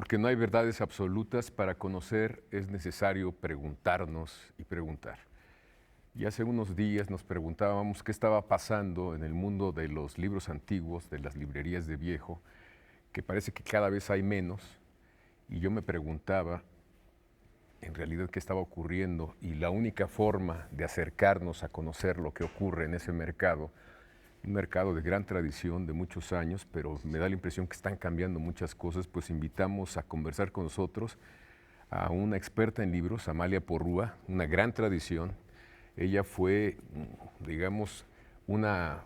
Porque no hay verdades absolutas. Para conocer es necesario preguntarnos y preguntar. Y hace unos días nos preguntábamos qué estaba pasando en el mundo de los libros antiguos, de las librerías de viejo, que parece que cada vez hay menos. Y yo me preguntaba en realidad qué estaba ocurriendo, y la única forma de acercarnos a conocer lo que ocurre en ese mercado, un mercado de gran tradición, de muchos años, pero me da la impresión que están cambiando muchas cosas, pues invitamos a conversar con nosotros a una experta en libros, Amalia Porrúa, una gran tradición. Ella fue, digamos, una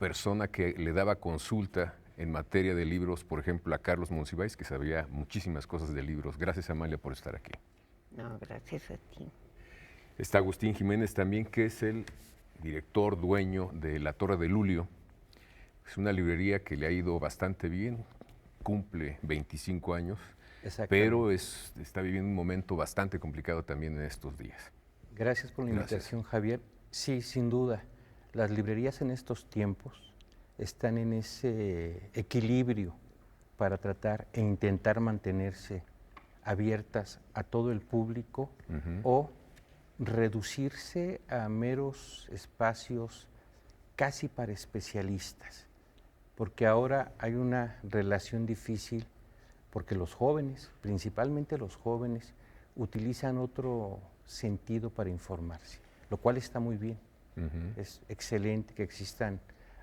persona que le daba consulta en materia de libros, por ejemplo, a Carlos Monsiváis, que sabía muchísimas cosas de libros. Gracias, Amalia, por estar aquí. No, gracias a ti. Está Agustín Jiménez también, que es el director, dueño de La Torre de Lulio. Es una librería que le ha ido bastante bien, cumple 25 años, pero está viviendo un momento bastante complicado también en estos días. Gracias por la invitación, Javier. Sí, sin duda, las librerías en estos tiempos están en ese equilibrio para tratar e intentar mantenerse abiertas a todo el público o reducirse a meros espacios casi para especialistas, porque ahora hay una relación difícil porque los jóvenes, principalmente los jóvenes, utilizan otro sentido para informarse, lo cual está muy bien. Es excelente que existan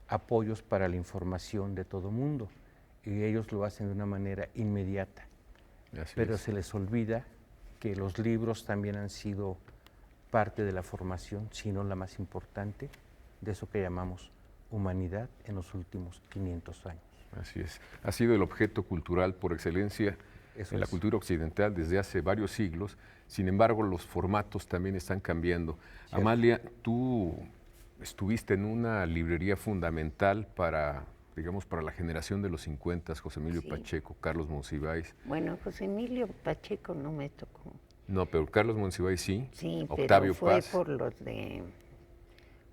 apoyos para la información de todo mundo y ellos lo hacen de una manera inmediata. Pero se les olvida que los libros también han sido parte de la formación, si no la más importante, de eso que llamamos humanidad en los últimos 500 años. Así es. Ha sido el objeto cultural por excelencia en la cultura occidental desde hace varios siglos. Sin embargo, los formatos también están cambiando. Cierto. Amalia, tú estuviste en una librería fundamental para, digamos, para la generación de los 50, José Emilio Pacheco, Carlos Monsiváis. Bueno, José Emilio Pacheco no me tocó. No, pero Carlos Monsiváis sí. Sí, Octavio pero fue Paz.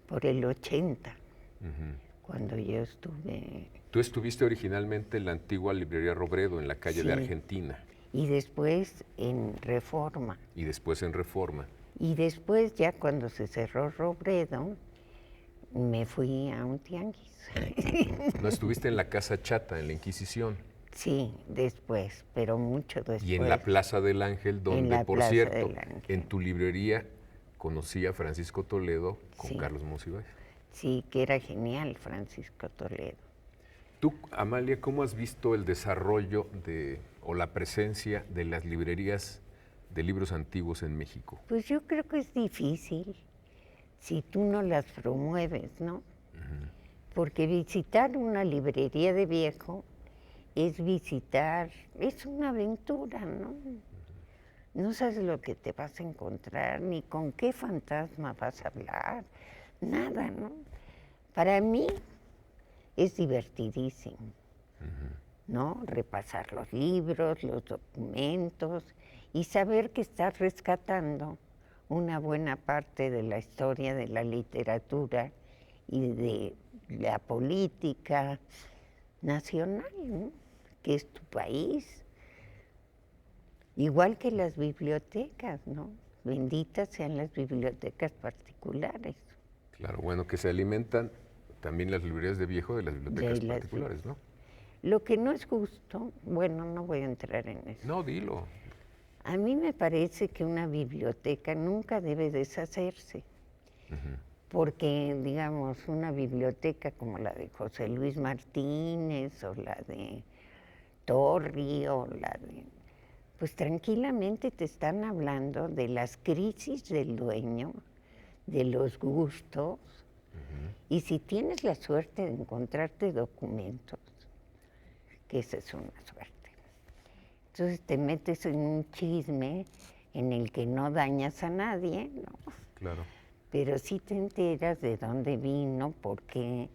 por el 80, cuando yo estuve. Tú estuviste originalmente en la antigua librería Robredo, en la calle de Argentina. Y después en Reforma. Y después en Reforma. Y después, ya cuando se cerró Robredo, me fui a un tianguis. ¿No estuviste en la Casa Chata, en la Inquisición? Sí, después, pero mucho después. Y en la Plaza del Ángel, donde, por cierto, en tu librería conocí a Francisco Toledo con Carlos Monsiváis. Sí, que era genial, Francisco Toledo. Tú, Amalia, ¿cómo has visto el desarrollo o la presencia de las librerías de libros antiguos en México? Pues yo creo que es difícil si tú no las promueves, ¿no? Porque visitar una librería de viejo es una aventura, ¿no? No sabes lo que te vas a encontrar, ni con qué fantasma vas a hablar, nada, ¿no? Para mí es divertidísimo, ¿no? Repasar los libros, los documentos y saber que estás rescatando una buena parte de la historia de la literatura y de la política nacional, ¿no? Que es tu país. Igual que las bibliotecas, ¿no? Benditas sean las bibliotecas particulares. Claro, bueno, que se alimentan también las librerías de viejo de las bibliotecas particulares, ¿no? Lo que no es justo, bueno, no voy a entrar en eso. No, dilo. A mí me parece que una biblioteca nunca debe deshacerse, porque, digamos, una biblioteca como la de José Luis Martínez o la de Torri o la de... Pues tranquilamente te están hablando de las crisis del dueño, de los gustos, y si tienes la suerte de encontrarte documentos, que esa es una suerte. Entonces te metes en un chisme en el que no dañas a nadie, ¿no? Claro. Pero sí te enteras de dónde vino, por qué.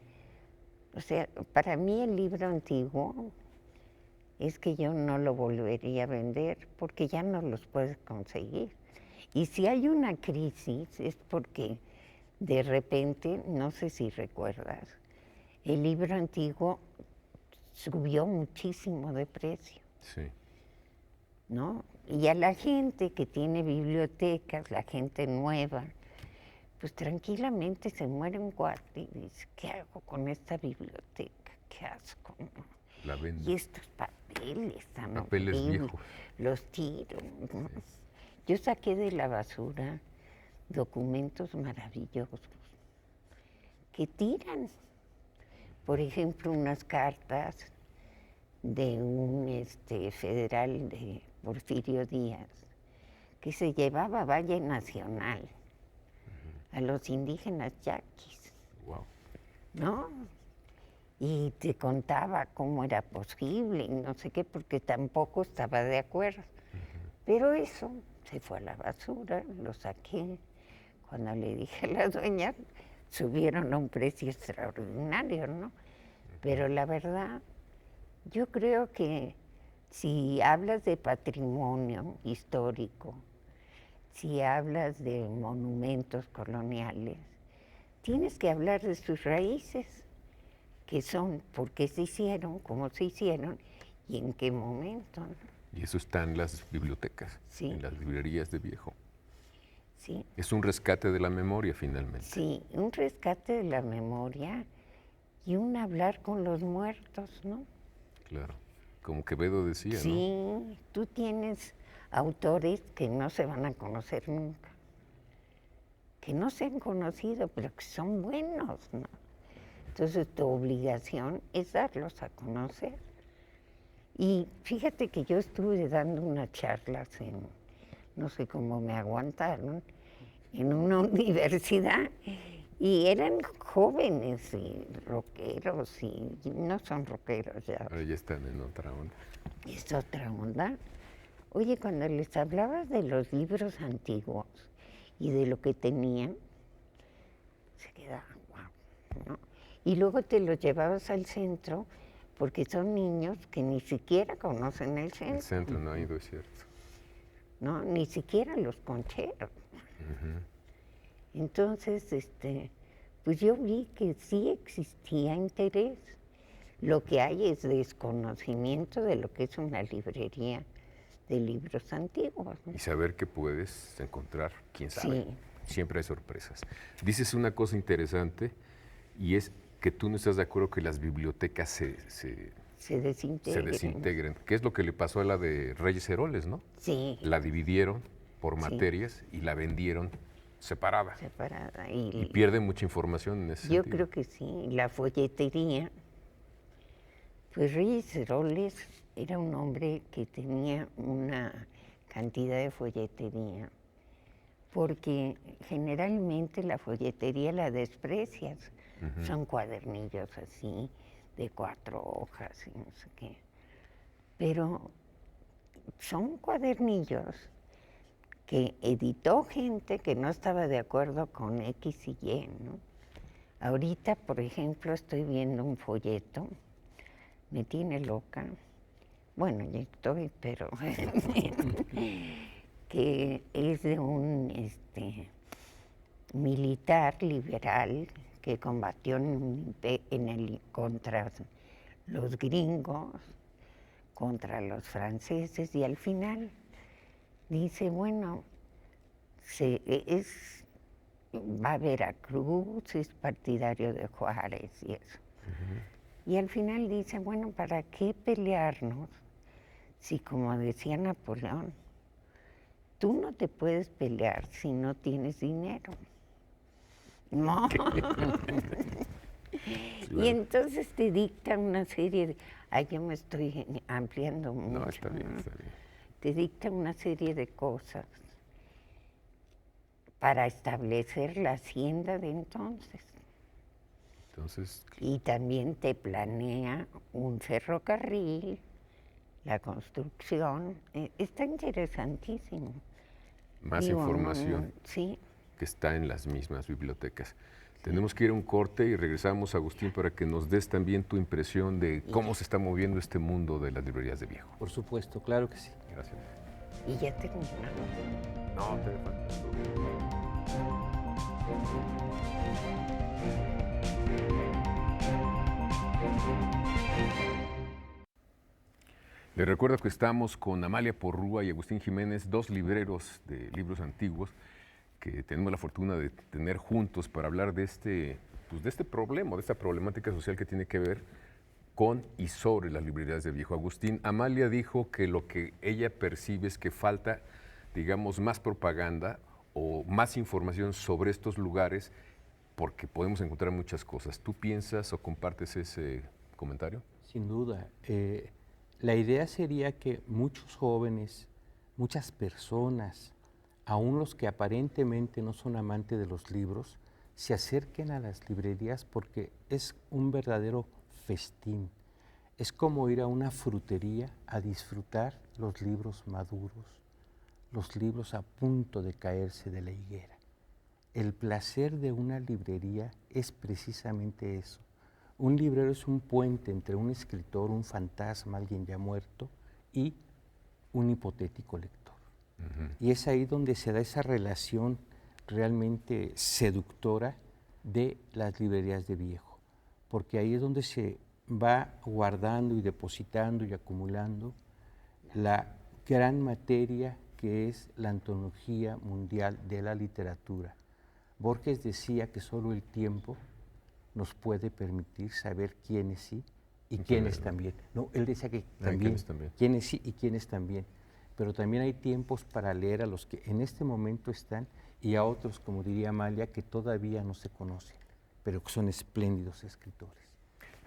O sea, para mí el libro antiguo es que yo no lo volvería a vender porque ya no los puedes conseguir. Y si hay una crisis es porque de repente, no sé si recuerdas, el libro antiguo subió muchísimo de precio. Sí. ¿no? Y a la gente que tiene bibliotecas, la gente nueva, pues tranquilamente se muere un cuate y dice, ¿qué hago con esta biblioteca? ¿Qué asco? ¿No? La vendo. Y estos papeles tan Papeles horribles, viejos. los tiro, ¿no? Yo saqué de la basura documentos maravillosos que tiran. Por ejemplo, unas cartas de un federal de Porfirio Díaz que se llevaba Valle Nacional a los indígenas yaquis, Wow. ¿no? Y te contaba cómo era posible y no sé qué, porque tampoco estaba de acuerdo. Pero eso se fue a la basura, lo saqué. Cuando le dije a la dueña, subieron a un precio extraordinario, ¿no? Pero la verdad, yo creo que si hablas de patrimonio histórico, si hablas de monumentos coloniales, tienes que hablar de sus raíces, que son por qué se hicieron, cómo se hicieron y en qué momento, ¿no? Y eso está en las bibliotecas, Sí. en las librerías de viejo. Sí, Es un rescate de la memoria finalmente. sí, un rescate de la memoria y un hablar con los muertos, ¿no? Claro. Como Quevedo decía, ¿no? Sí, tú tienes autores que no se van a conocer nunca, que no se han conocido, pero que son buenos, ¿no? Entonces tu obligación es darlos a conocer. Y fíjate que yo estuve dando unas charlas no sé cómo me aguantaron, en una universidad, y eran jóvenes y rockeros, y no son rockeros ya. Ahora ya están en otra onda. Es otra onda. Oye, cuando les hablabas de los libros antiguos y de lo que tenían, se quedaban guau, ¿no? Y luego te los llevabas al centro, porque son niños que ni siquiera conocen el centro. El centro no ha ido, es cierto. ¿No? Ni siquiera los concheros. Entonces, pues yo vi que sí existía interés. Lo que hay es desconocimiento de lo que es una librería de libros antiguos, ¿no? Y saber que puedes encontrar, quién sabe. Sí. Siempre hay sorpresas. Dices una cosa interesante y es que tú no estás de acuerdo que las bibliotecas Se desintegran. se desintegren. ¿Qué es lo que le pasó a la de Reyes Heroles, no? Sí, La dividieron por Sí. materias y la vendieron separada. separada. Y pierde mucha información en ese Yo sentido. creo que sí. La folletería, pues Reyes Heroles era un hombre que tenía una cantidad de folletería, porque generalmente la folletería la desprecias. Son cuadernillos así, de 4 hojas y no sé qué. Pero son cuadernillos que editó gente que no estaba de acuerdo con X y Y, ¿no? Ahorita, por ejemplo, estoy viendo un folleto, me tiene loca. Bueno, ya estoy, pero que es de un militar liberal que combatió contra los gringos, contra los franceses, y al final dice, bueno, va a Veracruz, es partidario de Juárez y eso. Y al final dice, bueno, ¿para qué pelearnos si, como decía Napoleón, tú no te puedes pelear si no tienes dinero? No. Y entonces te dicta una serie de... Ay, yo me estoy ampliando mucho. No, está bien, está bien. Te dicta una serie de cosas para establecer la hacienda de entonces. Entonces, Y también te planea un ferrocarril, la construcción. Está interesantísimo. más Digo, información sí. que está en las mismas bibliotecas. Tenemos que ir a un corte y regresamos, Agustín, para que nos des también tu impresión de cómo se está moviendo este mundo de las librerías de viejo. Por supuesto, claro que sí. Gracias. Y ya terminamos. No, te falta. Les recuerdo que estamos con Amalia Porrúa y Agustín Jiménez, dos libreros de libros antiguos que tenemos la fortuna de tener juntos para hablar de pues de este problema, de esta problemática social que tiene que ver con y sobre las librerías de viejo. Agustín, Amalia dijo que lo que ella percibe es que falta, digamos, más propaganda o más información sobre estos lugares porque podemos encontrar muchas cosas. ¿Tú piensas o compartes ese comentario? Sin duda. La idea sería que muchos jóvenes, muchas personas, aun los que aparentemente no son amantes de los libros, se acerquen a las librerías porque es un verdadero festín. Es como ir a una frutería a disfrutar los libros maduros, los libros a punto de caerse de la higuera. El placer de una librería es precisamente eso. Un librero es un puente entre un escritor, un fantasma, alguien ya muerto, y un hipotético lector. Y es ahí donde se da esa relación realmente seductora de las librerías de viejo, porque ahí es donde se va guardando y depositando y acumulando la gran materia que es la antología mundial de la literatura. Borges decía que solo el tiempo nos puede permitir saber quiénes sí y quiénes también. No, él decía que también, quiénes sí y quiénes también. Pero también hay tiempos para leer a los que en este momento están y a otros, como diría Amalia, que todavía no se conocen, pero que son espléndidos escritores.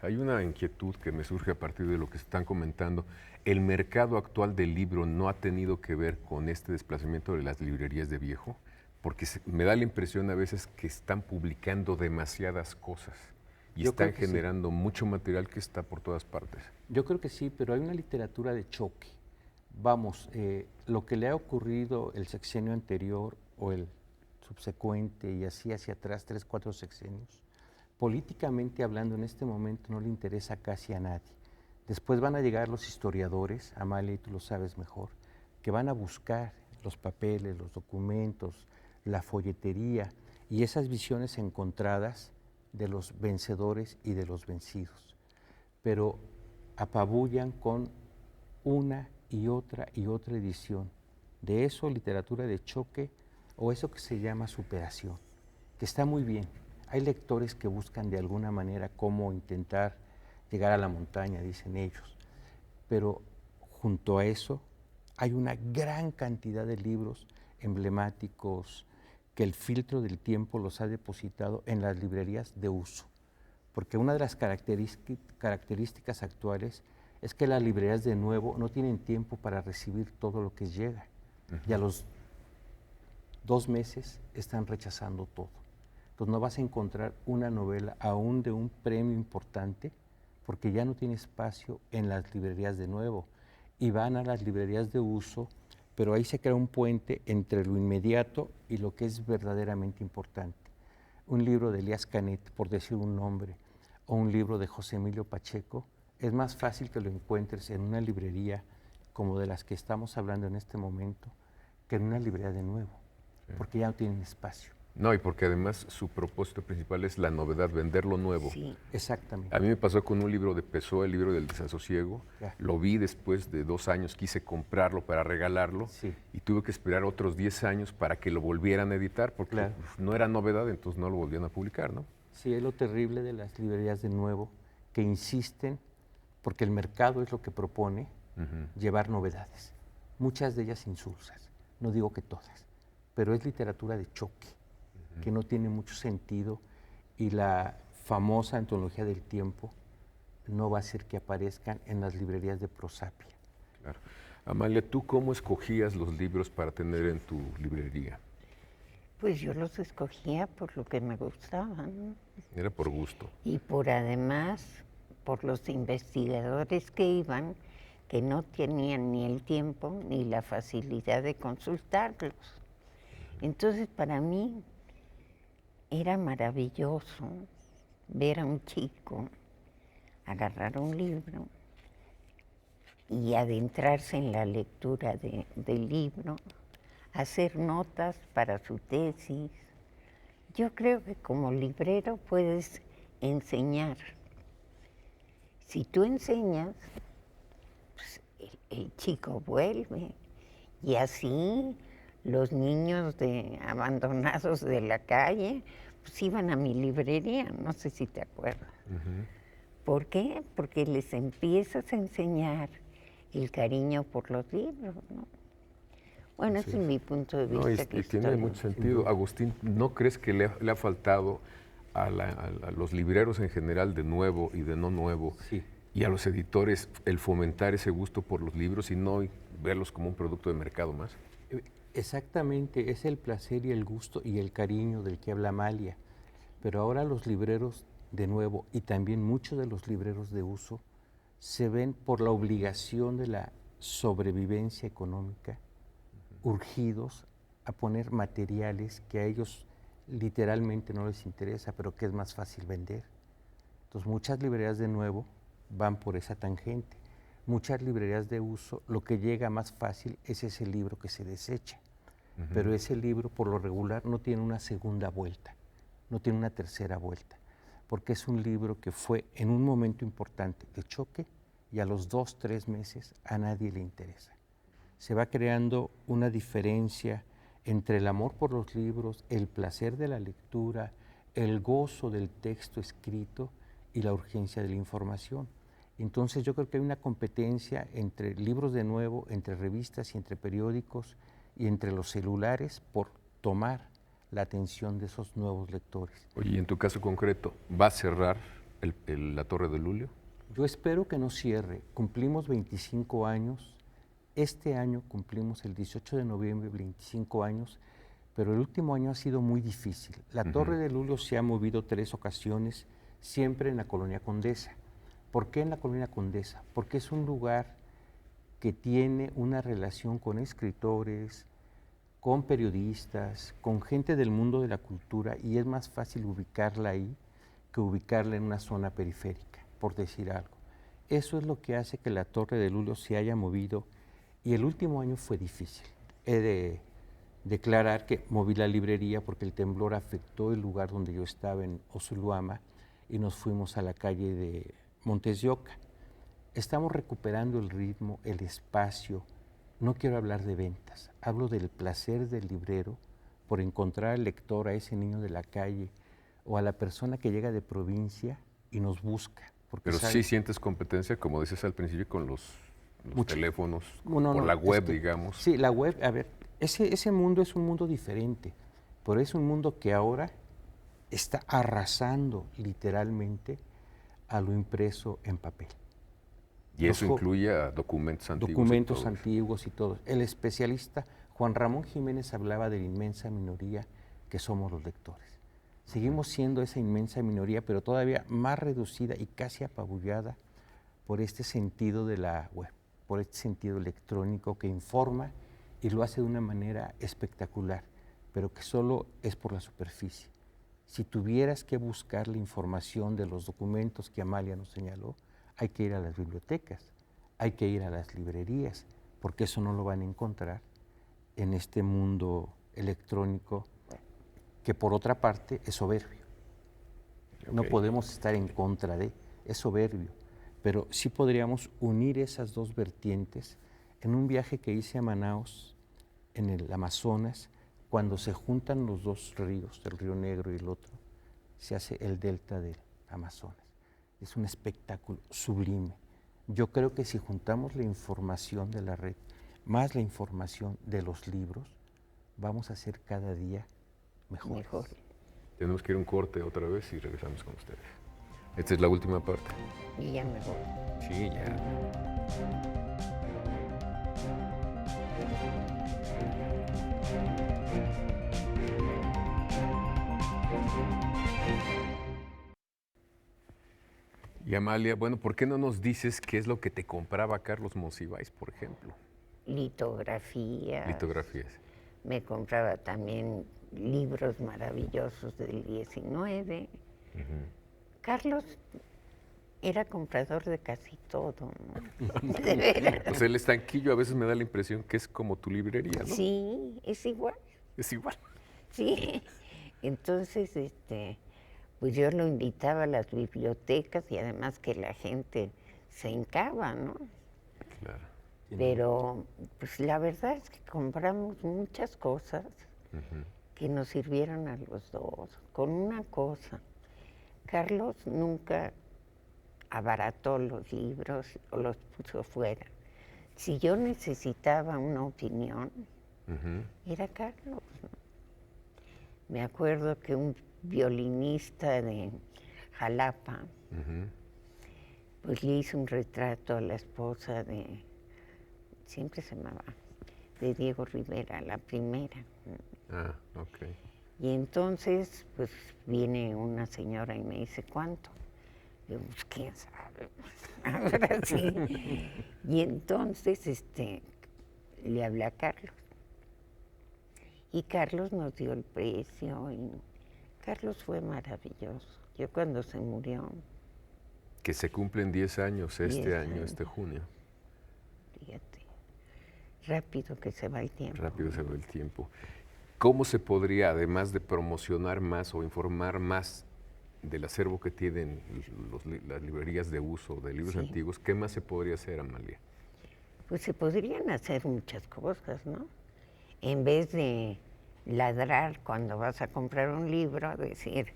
Hay una inquietud que me surge a partir de lo que están comentando. ¿El mercado actual del libro no ha tenido que ver con este desplazamiento de las librerías de viejo? Porque me da la impresión a veces que están publicando demasiadas cosas y están generando mucho material que está por todas partes. Yo creo que sí, pero hay una literatura de choque. Vamos, lo que le ha ocurrido el sexenio anterior o el subsecuente y así hacia atrás, 3, 4 sexenios, políticamente hablando en este momento no le interesa casi a nadie. Después van a llegar los historiadores, Amalia, y tú lo sabes mejor, que van a buscar los papeles, los documentos, la folletería y esas visiones encontradas de los vencedores y de los vencidos. Pero apabullan con una y otra edición. De eso, literatura de choque o eso que se llama superación, que está muy bien. Hay lectores que buscan de alguna manera cómo intentar llegar a la montaña, dicen ellos, pero junto a eso hay una gran cantidad de libros emblemáticos que el filtro del tiempo los ha depositado en las librerías de uso. Porque una de las características actuales es que las librerías de nuevo no tienen tiempo para recibir todo lo que llega. Y a los 2 meses están rechazando todo. Entonces no vas a encontrar una novela aún de un premio importante porque ya no tiene espacio en las librerías de nuevo. Y van a las librerías de uso, pero ahí se crea un puente entre lo inmediato y lo que es verdaderamente importante. Un libro de Elías Canet, por decir un nombre, o un libro de José Emilio Pacheco, es más fácil que lo encuentres en una librería como de las que estamos hablando en este momento, que en una librería de nuevo, porque ya no tienen espacio. No, y porque además su propósito principal es la novedad, vender lo nuevo. Sí. Exactamente. A mí me pasó con un libro de Pessoa, el libro del desasosiego. Ya. Lo vi después de 2 años, quise comprarlo para regalarlo y tuve que esperar otros 10 años para que lo volvieran a editar porque pues, no era novedad, entonces no lo volvían a publicar, ¿no? Sí, es lo terrible de las librerías de nuevo, que insisten, porque el mercado es lo que propone, llevar novedades. Muchas de ellas insulsas, no digo que todas, pero es literatura de choque, que no tiene mucho sentido y la famosa antología del tiempo no va a hacer que aparezcan en las librerías de prosapia. Claro. Amalia, ¿tú cómo escogías los libros para tener en tu librería? Pues yo los escogía por lo que me gustaban. Era por gusto. Y además, por los investigadores que iban, que no tenían ni el tiempo ni la facilidad de consultarlos. Entonces, para mí, era maravilloso ver a un chico agarrar un libro y adentrarse en la lectura del libro, hacer notas para su tesis. Yo creo que como librero puedes enseñar. Si tú enseñas, pues el chico vuelve. Y así los niños abandonados de la calle, pues iban a mi librería, no sé si te acuerdas. ¿Por qué? Porque les empiezas a enseñar el cariño por los libros, ¿no? Bueno, ese es mi punto de vista. Y tiene mucho sentido. Agustín, ¿no crees que le ha faltado a los libreros en general, de nuevo y de no nuevo, Sí. y a los editores, el fomentar ese gusto por los libros y no verlos como un producto de mercado más? Exactamente, es el placer y el gusto y el cariño del que habla Amalia. Pero ahora los libreros, de nuevo, y también muchos de los libreros de uso, se ven por la obligación de la sobrevivencia económica, urgidos a poner materiales que a ellos literalmente no les interesa, pero que es más fácil vender. Entonces muchas librerías de nuevo van por esa tangente. Muchas librerías de uso, lo que llega más fácil es ese libro que se desecha. Pero ese libro, por lo regular, no tiene una segunda vuelta, no tiene una tercera vuelta, porque es un libro que fue en un momento importante de choque y a los 2, 3 meses a nadie le interesa. Se va creando una diferencia entre el amor por los libros, el placer de la lectura, el gozo del texto escrito y la urgencia de la información. Entonces yo creo que hay una competencia entre libros de nuevo, entre revistas y entre periódicos y entre los celulares por tomar la atención de esos nuevos lectores. Oye, y en tu caso concreto, ¿va a cerrar la Torre de Lulio? Yo espero que no cierre. Cumplimos 25 años. Este año cumplimos el 18 de noviembre 25 años, pero el último año ha sido muy difícil. La Torre de Lulio se ha movido 3 ocasiones, siempre en la Colonia Condesa. ¿Por qué en la Colonia Condesa? Porque es un lugar que tiene una relación con escritores, con periodistas, con gente del mundo de la cultura, y es más fácil ubicarla ahí que ubicarla en una zona periférica, por decir algo. Eso es lo que hace que la Torre de Lulio se haya movido, y el último año fue difícil. He de declarar que moví la librería porque el temblor afectó el lugar donde yo estaba en Osuluama y nos fuimos a la calle de Montes de Oca. Estamos recuperando el ritmo, el espacio. No quiero hablar de ventas, hablo del placer del librero por encontrar al lector, a ese niño de la calle o a la persona que llega de provincia y nos busca. Pero sí sientes competencia, como dices al principio, con los teléfonos, por la web, digamos. Sí, la web, a ver, ese mundo es un mundo diferente, pero es un mundo que ahora está arrasando literalmente a lo impreso en papel. Y eso incluye a documentos antiguos. Documentos antiguos y todo. El especialista Juan Ramón Jiménez hablaba de la inmensa minoría que somos los lectores. Seguimos siendo esa inmensa minoría, pero todavía más reducida y casi apabullada por este sentido de la web, por este sentido electrónico que informa y lo hace de una manera espectacular, pero que solo es por la superficie. Si tuvieras que buscar la información de los documentos que Amalia nos señaló, hay que ir a las bibliotecas, hay que ir a las librerías, porque eso no lo van a encontrar en este mundo electrónico que por otra parte es soberbio. No podemos estar en contra de, es soberbio, pero sí podríamos unir esas dos vertientes en un viaje que hice a Manaos, en el Amazonas, cuando se juntan los dos ríos, el Río Negro y el otro, se hace el delta del Amazonas. Es un espectáculo sublime. Yo creo que si juntamos la información de la red más la información de los libros, vamos a ser cada día mejores. Tenemos que ir a un corte otra vez y regresamos con ustedes. Esta es la última parte. Y ya me voy. Sí, ya. Y Amalia, bueno, ¿por qué no nos dices qué es lo que te compraba Carlos Monsiváis, por ejemplo? Litografías. Litografías. Me compraba también libros maravillosos del 19. Carlos era comprador de casi todo, ¿no? De veras. Pues el estanquillo a veces me da la impresión que es como tu librería, ¿no? Sí, es igual. Es igual. Sí. Entonces, pues yo lo invitaba a las bibliotecas y además que la gente se hincaba, ¿no? Claro. Pero pues la verdad es que compramos muchas cosas que nos sirvieron a los dos. Con una cosa, Carlos nunca abarató los libros o los puso fuera. Si yo necesitaba una opinión, era Carlos, ¿no? Me acuerdo que un violinista de Jalapa, pues le hizo un retrato a la esposa de, siempre se llamaba, de Diego Rivera, la primera. Ah, ok. Y entonces, pues viene una señora y me dice, ¿cuánto? Yo, pues quién sabe. Ahora sí. Y entonces, le hablé a Carlos. Y Carlos nos dio el precio. Y Carlos fue maravilloso. Yo cuando se murió, Que se cumplen 10 años 10 año, años. este junio. fíjate, rápido que se va el tiempo. Rápido se va el tiempo. ¿Cómo se podría, además de promocionar más o informar más del acervo que tienen las librerías de uso de libros antiguos, qué más se podría hacer, Amalia? Pues se podrían hacer muchas cosas, ¿no? En vez de ladrar cuando vas a comprar un libro, decir,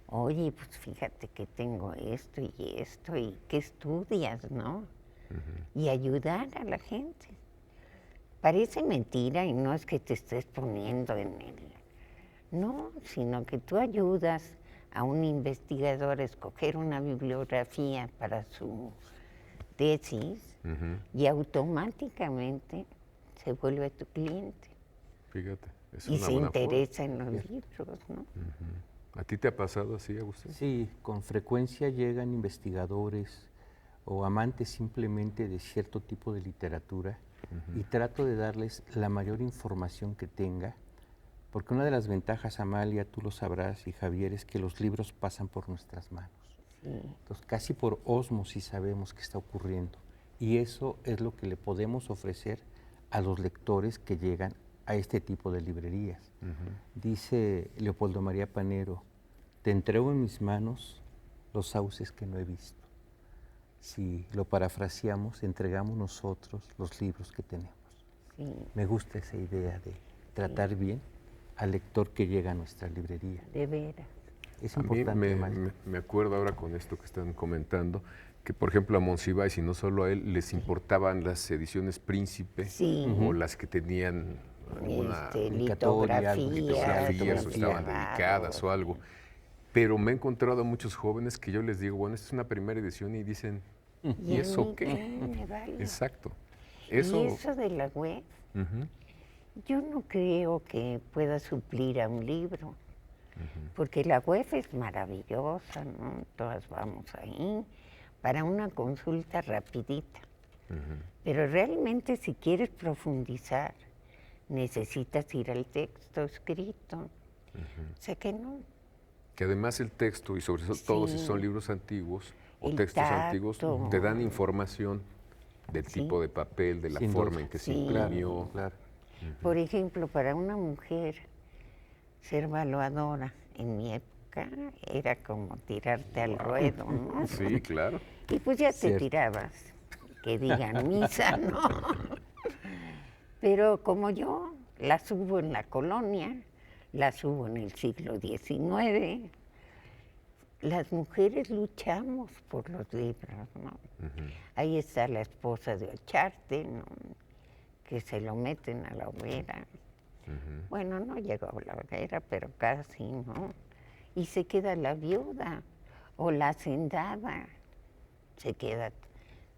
oye, pues fíjate que tengo esto y qué estudias, ¿no? Y ayudar a la gente. Parece mentira y no es que te estés poniendo en el... No, sino que tú ayudas a un investigador a escoger una bibliografía para su tesis y automáticamente se vuelve tu cliente. Fíjate, es Y una se buena interesa en los libros, ¿no? ¿A ti te ha pasado así, Agustín? Sí, con frecuencia llegan investigadores o amantes simplemente de cierto tipo de literatura y trato de darles la mayor información que tenga, porque una de las ventajas, Amalia, tú lo sabrás, y Javier, es que los libros pasan por nuestras manos. Entonces, casi por ósmosis sabemos qué está ocurriendo. Y eso es lo que le podemos ofrecer a los lectores que llegan a este tipo de librerías. Dice Leopoldo María Panero, te entrego en mis manos los sauces que no he visto. Si lo parafraseamos, entregamos nosotros los libros que tenemos. Me gusta esa idea de tratar bien al lector que llega a nuestra librería. De veras. Es A mí importante. me acuerdo ahora con esto que están comentando, que por ejemplo a Monsiváis, y no solo a él, les importaban las ediciones Príncipe o las que tenían alguna litografías o estaban dedicadas o algo. Pero me he encontrado a muchos jóvenes que yo les digo, bueno, esta es una primera edición y dicen, ¿y eso qué? Me vale. Exacto. Y eso de la web, yo no creo que pueda suplir a un libro, porque la web es maravillosa, ¿no? Todas vamos ahí para una consulta rapidita. Pero realmente si quieres profundizar, necesitas ir al texto escrito. Sé que no. Que además el texto, y sobre todo si son libros antiguos o El textos tacto. antiguos, te dan información del tipo de papel, de la forma en que se imprimió. Claro. Por ejemplo, para una mujer ser evaluadora en mi época era como tirarte al ruedo, ¿no? Sí, claro. Y pues ya te tirabas, que digan misa, ¿no? Pero como yo las hubo en la colonia, las hubo en el siglo XIX, las mujeres luchamos por los libros, ¿no? Ahí está la esposa de Ocharte, ¿no? Que se lo meten a la hoguera. Bueno, no llegó a la hoguera, pero casi, ¿no? Y se queda la viuda o la hacendada, se queda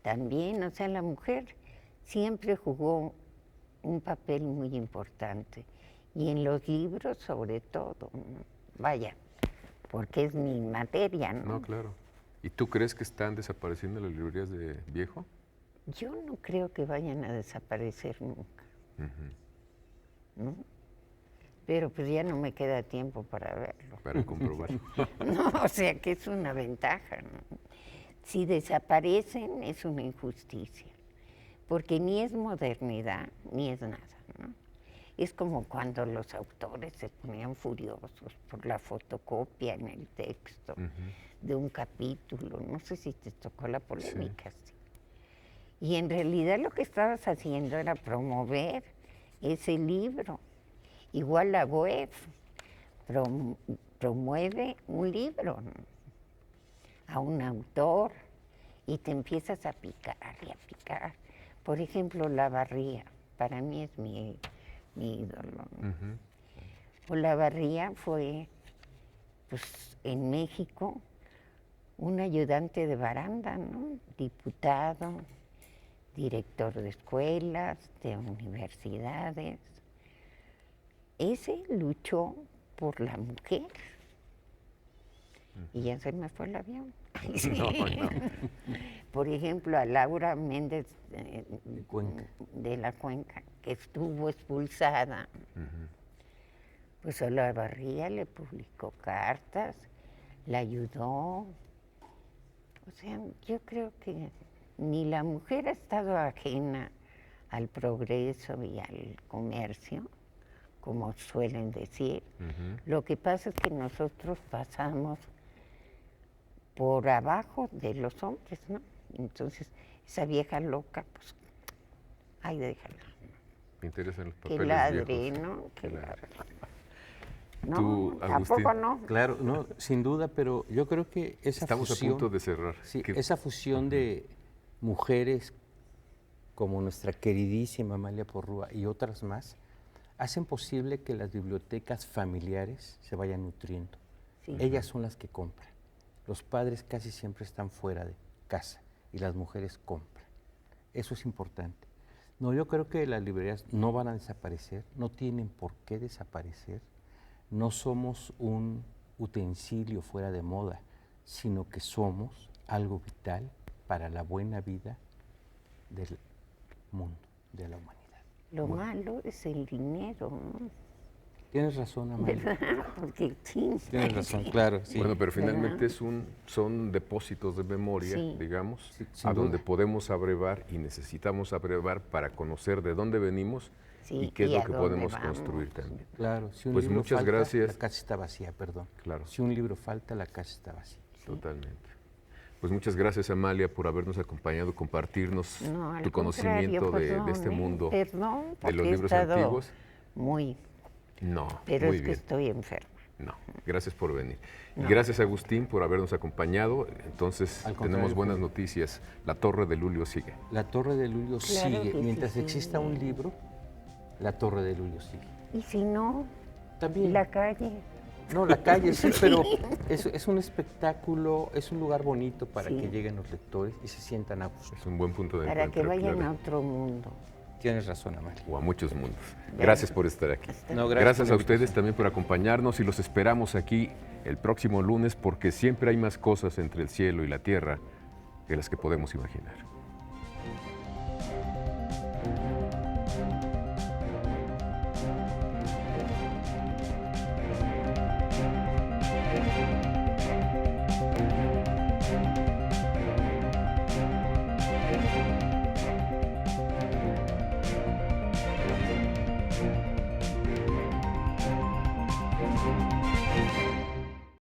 también. O sea, la mujer siempre jugó un papel muy importante. Y en los libros sobre todo, ¿no? Vaya, porque es mi materia, ¿no? No, claro. ¿Y tú crees que están desapareciendo las librerías de viejo? Yo no creo que vayan a desaparecer nunca, ¿no? Pero pues ya no me queda tiempo para verlo. Para comprobar. No, o sea que es una ventaja, ¿no? Si desaparecen es una injusticia, porque ni es modernidad ni es nada, ¿no? Es como cuando los autores se ponían furiosos por la fotocopia en el texto de un capítulo. No sé si te tocó la polémica. Sí. Y en realidad lo que estabas haciendo era promover ese libro. Igual la web promueve un libro, ¿no?, a un autor, y te empiezas a picar y a picar. Por ejemplo, Olavarría, para mí es mi ídolo, ¿no? Olavarría fue, pues, en México, un ayudante de baranda, ¿no?, diputado, director de escuelas, de universidades. Ese luchó por la mujer. Y ya se me fue el avión. No, no. Por ejemplo, a Laura Méndez Cuenca. de la Cuenca, que estuvo expulsada, pues Olavarría le publicó cartas, la ayudó. O sea, yo creo que ni la mujer ha estado ajena al progreso y al comercio, como suelen decir. Lo que pasa es que nosotros pasamos por abajo de los hombres, ¿no? Entonces, esa vieja loca, pues, ay, déjala. Me interesan los Que papeles ladre, viejos. ¿no? Que Claro. ladre. No, Tú, Agustín. tampoco no. Claro, no, sin duda, pero yo creo que esa Estamos fusión, a punto de cerrar. sí, ¿Qué- esa fusión de mujeres como nuestra queridísima Amalia Porrúa y otras más, hacen posible que las bibliotecas familiares se vayan nutriendo. Sí. Ellas son las que compran. Los padres casi siempre están fuera de casa y las mujeres compran. Eso es importante. No, yo creo que las librerías no van a desaparecer, no tienen por qué desaparecer. No somos un utensilio fuera de moda, sino que somos algo vital para la buena vida del mundo, de la humanidad. Lo malo es el dinero, ¿no? Tienes razón, Amalia. Porque sí. Tienes razón, claro. Sí. Bueno, pero ¿Verdad? finalmente son depósitos de memoria, Sí. digamos, Sí, sin a donde duda. podemos abrevar y necesitamos abrevar para conocer de dónde venimos Sí, y qué es y lo a que dónde podemos vamos. construir también. Claro, si un Pues libro muchas falta, gracias. la casa está vacía, perdón. Claro. Si un libro falta, la casa está vacía. Totalmente. Pues muchas gracias, Amalia, por habernos acompañado, compartirnos No, al tu contrario, conocimiento de este perdón, mundo Perdón, de porque los he libros estado antiguos. muy, No, pero muy es que bien. estoy enferma. No, gracias por venir. Y gracias, Agustín, por habernos acompañado. Entonces, Al contrario, tenemos buenas Julio. noticias. La Torre de Lulio sigue. La Torre de Lulio Claro sigue. que sí, Mientras exista un sigue. libro, la Torre de Lulio sigue. Y si no, También. la calle. No, la calle sí, pero es un espectáculo, es un lugar bonito para Sí. que lleguen los lectores y se sientan a gusto. Es un buen punto de Para que encuentro. vayan claro. a otro mundo. Tienes razón, Amalia. O a muchos mundos. Gracias por estar aquí. No, Gracias por a la ustedes invitación. también por acompañarnos y los esperamos aquí el próximo lunes porque siempre hay más cosas entre el cielo y la tierra que las que podemos imaginar.